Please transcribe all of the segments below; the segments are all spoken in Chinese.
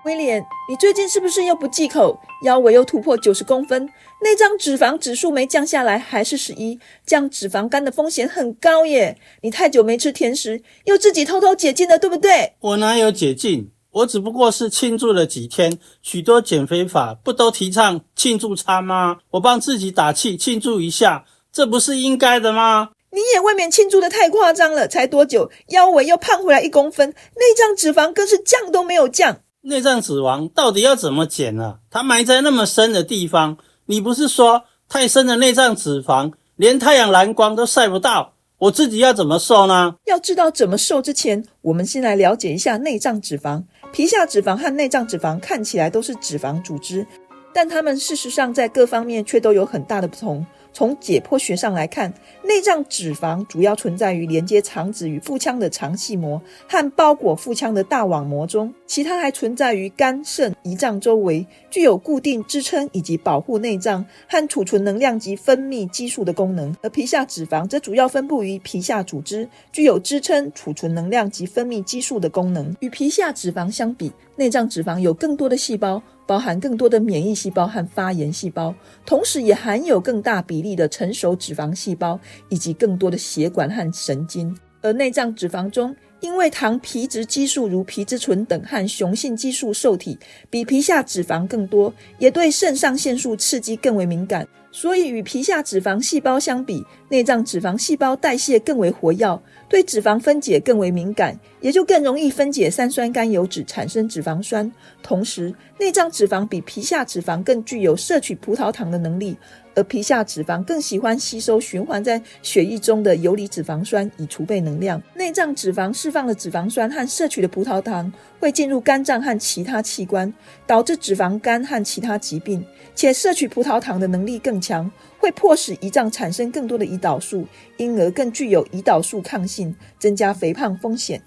威廉，你最近是不是又不忌口，腰围又突破90公分，内脏脂肪指数没降下来，还是11，这样脂肪肝的风险很高耶。你太久没吃甜食，又自己偷偷解禁了，对不对？我哪有解禁？我只不过是庆祝了几天，许多减肥法不都提倡庆祝餐吗？我帮自己打气，庆祝一下，这不是应该的吗？你也未免庆祝的太夸张了，才多久，腰围又胖回来1公分，内脏脂肪更是降都没有降。内脏脂肪到底要怎么减啊？它埋在那么深的地方，你不是说太深的内脏脂肪连太阳蓝光都晒不到，我自己要怎么瘦呢？要知道怎么瘦之前，我们先来了解一下内脏脂肪。皮下脂肪和内脏脂肪看起来都是脂肪组织，但它们事实上在各方面却都有很大的不同。从解剖学上来看，内脏脂肪主要存在于连接肠子与腹腔的肠系膜和包裹腹腔的大网膜中，其他还存在于肝、肾、胰脏周围，具有固定、支撑以及保护内脏和储存能量及分泌激素的功能。而皮下脂肪则主要分布于皮下组织，具有支撑、储存能量及分泌激素的功能。与皮下脂肪相比，内脏脂肪有更多的细胞，包含更多的免疫细胞和发炎细胞，同时也含有更大比例的成熟脂肪细胞以及更多的血管和神经。而内脏脂肪中，因为糖皮质激素如皮质醇等和雄性激素受体比皮下脂肪更多，也对肾上腺素刺激更为敏感，所以与皮下脂肪细胞相比，内脏脂肪细胞代谢更为活跃，对脂肪分解更为敏感，也就更容易分解三酸甘油酯产生脂肪酸。同时，内脏脂肪比皮下脂肪更具有摄取葡萄糖的能力，而皮下脂肪更喜欢吸收循环在血液中的游离脂肪酸以储备能量。内脏脂肪释放的脂肪酸和摄取的葡萄糖会进入肝脏和其他器官，导致脂肪肝和其他疾病，且摄取葡萄糖的能力更强，会迫使胰脏产生更多的胰岛素，因而更具有胰岛素抗性，增加肥胖风险。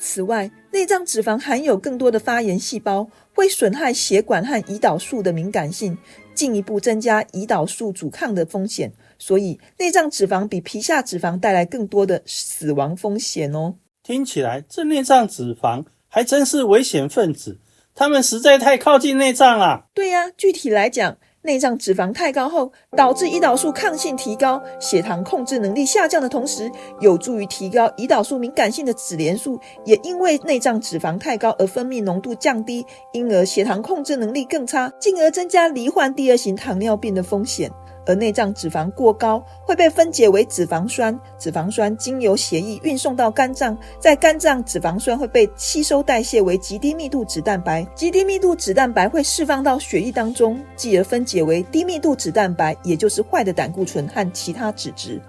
此外，内脏脂肪含有更多的发炎细胞，会损害血管和胰岛素的敏感性，进一步增加胰岛素阻抗的风险，所以内脏脂肪比皮下脂肪带来更多的死亡风险哦。听起来这内脏脂肪还真是危险分子，它们实在太靠近内脏了。对啊，具体来讲，内脏脂肪太高后，导致胰岛素抗性提高，血糖控制能力下降的同时，有助于提高胰岛素敏感性的脂联素也因为内脏脂肪太高而分泌浓度降低，因而血糖控制能力更差，进而增加罹患第2型糖尿病的风险。而内脏脂肪过高会被分解为脂肪酸，脂肪酸经由血液运送到肝脏，在肝脏脂肪酸会被吸收代谢为极低密度脂蛋白，极低密度脂蛋白会释放到血液当中，继而分解为低密度脂蛋白，也就是坏的胆固醇和其他脂质。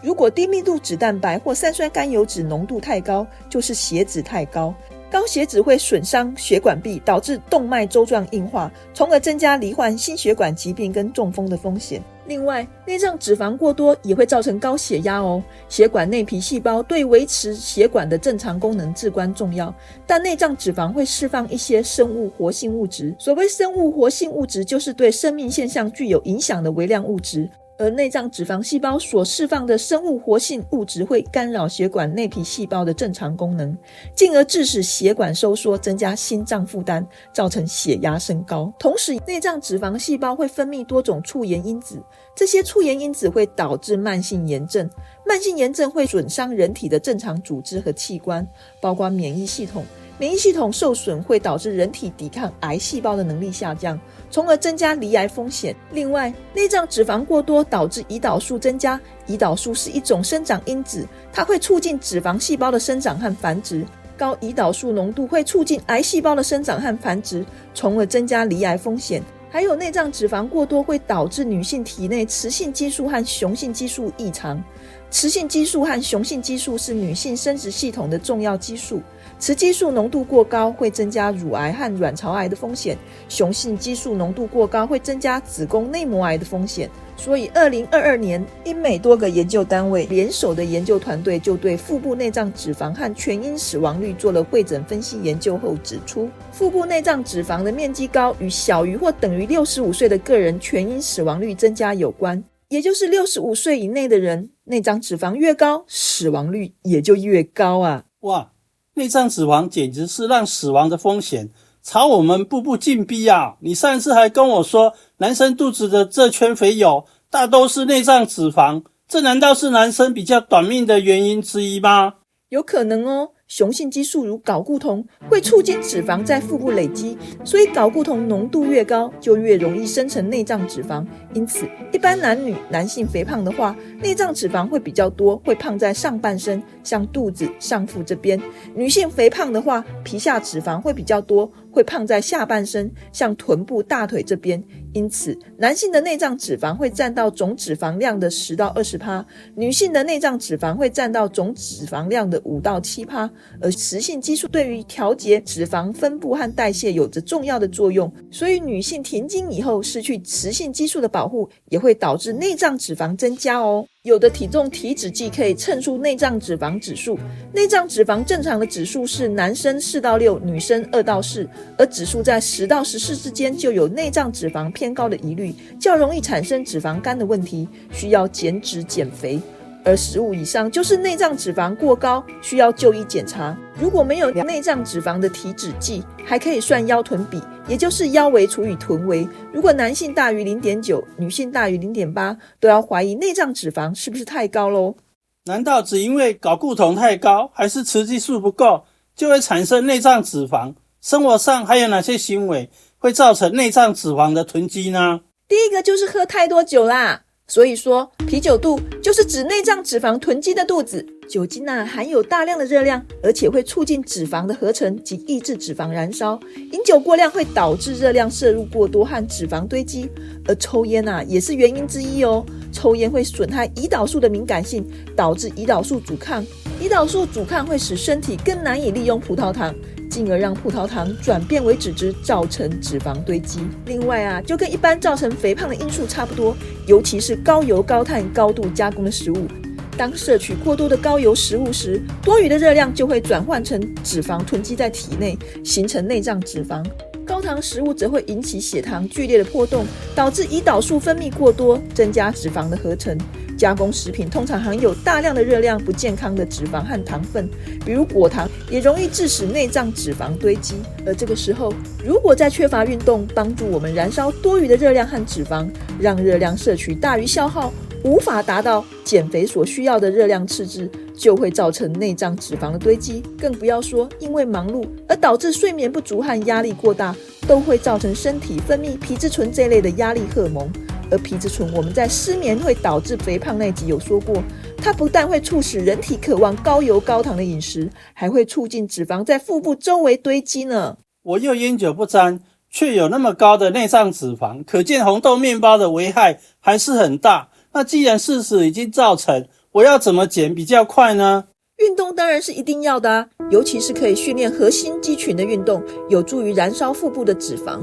如果低密度脂蛋白或三酸甘油酯浓度太高，就是血脂太高。高血脂会损伤血管壁，导致动脉粥状硬化，从而增加罹患心血管疾病跟中风的风险。另外，内脏脂肪过多也会造成高血压哦。血管内皮细胞对维持血管的正常功能至关重要，但内脏脂肪会释放一些生物活性物质。所谓生物活性物质，就是对生命现象具有影响的微量物质。而内脏脂肪细胞所释放的生物活性物质会干扰血管内皮细胞的正常功能，进而致使血管收缩，增加心脏负担，造成血压升高。同时，内脏脂肪细胞会分泌多种促炎因子，这些促炎因子会导致慢性炎症。慢性炎症会损伤人体的正常组织和器官，包括免疫系统。免疫系统受损会导致人体抵抗癌细胞的能力下降，从而增加罹癌风险。另外，内脏脂肪过多导致胰岛素增加，胰岛素是一种生长因子，它会促进脂肪细胞的生长和繁殖。高胰岛素浓度会促进癌细胞的生长和繁殖，从而增加罹癌风险。还有内脏脂肪过多会导致女性体内雌性激素和雄性激素异常。雌性激素和雄性激素是女性生殖系统的重要激素，雌激素浓度过高会增加乳癌和卵巢癌的风险，雄性激素浓度过高会增加子宫内膜癌的风险。所以2022年，英美多个研究单位联手的研究团队就对腹部内脏脂肪和全因死亡率做了会诊分析研究后指出，腹部内脏脂肪的面积高与小于或等于65岁的个人全因死亡率增加有关，也就是65岁以内的人，内脏脂肪越高，死亡率也就越高啊！哇，内脏脂肪简直是让死亡的风险朝我们步步进逼啊！你上次还跟我说，男生肚子的这圈肥油大都是内脏脂肪，这难道是男生比较短命的原因之一吗？有可能哦。雄性激素如睾固酮会促进脂肪在腹部累积，所以睾固酮浓度越高，就越容易生成内脏脂肪。因此，一般男性肥胖的话，内脏脂肪会比较多，会胖在上半身，像肚子、上腹这边；女性肥胖的话，皮下脂肪会比较多，会胖在下半身，像臀部、大腿这边。因此，男性的内脏脂肪会占到总脂肪量的10到20%，女性的内脏脂肪会占到总脂肪量的5到7%。而雌性激素对于调节脂肪分布和代谢有着重要的作用，所以女性停经以后失去雌性激素的保护，也会导致内脏脂肪增加哦。有的体重体脂计可以称出内脏脂肪指数，内脏脂肪正常的指数是男生4到6，女生2到4，而指数在10到14之间就有内脏脂肪偏高的疑虑，较容易产生脂肪肝的问题，需要减脂减肥。而15以上就是内脏脂肪过高，需要就医检查。如果没有内脏脂肪的体脂计，还可以算腰臀比，也就是腰围除以臀围。如果男性大于 0.9， 女性大于 0.8， 都要怀疑内脏脂肪是不是太高咯？难道只因为睾固酮太高，还是雌激素不够，就会产生内脏脂肪？生活上还有哪些行为会造成内脏脂肪的囤积呢？第一个就是喝太多酒啦。所以说，啤酒肚就是指内脏脂肪囤积的肚子。酒精含有大量的热量，而且会促进脂肪的合成及抑制脂肪燃烧。饮酒过量会导致热量摄入过多和脂肪堆积，而抽烟也是原因之一哦。抽烟会损害胰岛素的敏感性，导致胰岛素阻抗。胰岛素阻抗会使身体更难以利用葡萄糖，进而让葡萄糖转变为脂质，造成脂肪堆积。另外就跟一般造成肥胖的因素差不多，尤其是高油、高碳、高度加工的食物。当摄取过多的高油食物时，多余的热量就会转换成脂肪囤积在体内，形成内脏脂肪。高糖食物则会引起血糖剧烈的波动，导致胰岛素分泌过多，增加脂肪的合成。加工食品通常含有大量的热量、不健康的脂肪和糖分，比如果糖，也容易致使内脏脂肪堆积。而这个时候，如果再缺乏运动，帮助我们燃烧多余的热量和脂肪，让热量摄取大于消耗，无法达到减肥所需要的热量赤字，就会造成内脏脂肪的堆积。更不要说因为忙碌而导致睡眠不足和压力过大，都会造成身体分泌皮质醇这类的压力荷尔蒙。而皮质醇我们在失眠会导致肥胖那集有说过，它不但会促使人体渴望高油高糖的饮食，还会促进脂肪在腹部周围堆积呢。我又烟酒不沾，却有那么高的内脏脂肪，可见红豆面包的危害还是很大。那既然事实已经造成，我要怎么减比较快呢？运动当然是一定要的尤其是可以训练核心肌群的运动，有助于燃烧腹部的脂肪。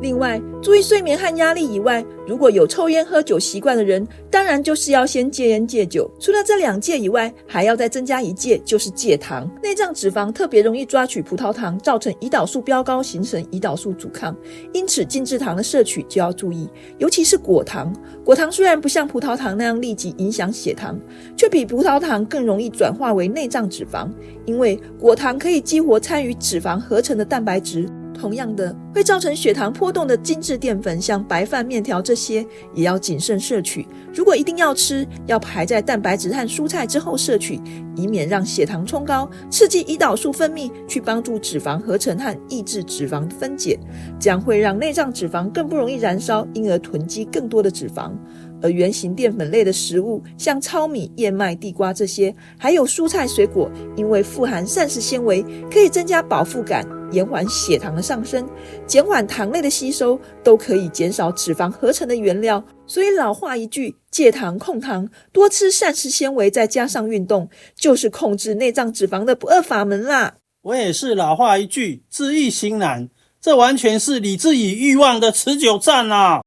另外，注意睡眠和压力以外，如果有抽烟喝酒习惯的人，当然就是要先戒烟戒酒。除了这2戒以外，还要再增加1戒，就是戒糖。内脏脂肪特别容易抓取葡萄糖，造成胰岛素飙高，形成胰岛素阻抗。因此精制糖的摄取就要注意，尤其是果糖。果糖虽然不像葡萄糖那样立即影响血糖，却比葡萄糖更容易转化为内脏脂肪，因为果糖可以激活参与脂肪合成的蛋白质。同样的，会造成血糖波动的精致淀粉，像白饭、面条这些，也要谨慎摄取。如果一定要吃，要排在蛋白质和蔬菜之后摄取，以免让血糖冲高，刺激胰岛素分泌，去帮助脂肪合成和抑制脂肪分解，这样会让内脏脂肪更不容易燃烧，因而囤积更多的脂肪。而原型淀粉类的食物，像糙米、燕麦、地瓜这些，还有蔬菜水果，因为富含膳食纤维，可以增加饱腹感，延缓血糖的上升，减缓糖类的吸收，都可以减少脂肪合成的原料。所以老话一句，戒糖控糖，多吃膳食纤维再加上运动，就是控制内脏脂肪的不二法门啦。我也是老话一句，知易行难，这完全是理智与欲望的持久战啊。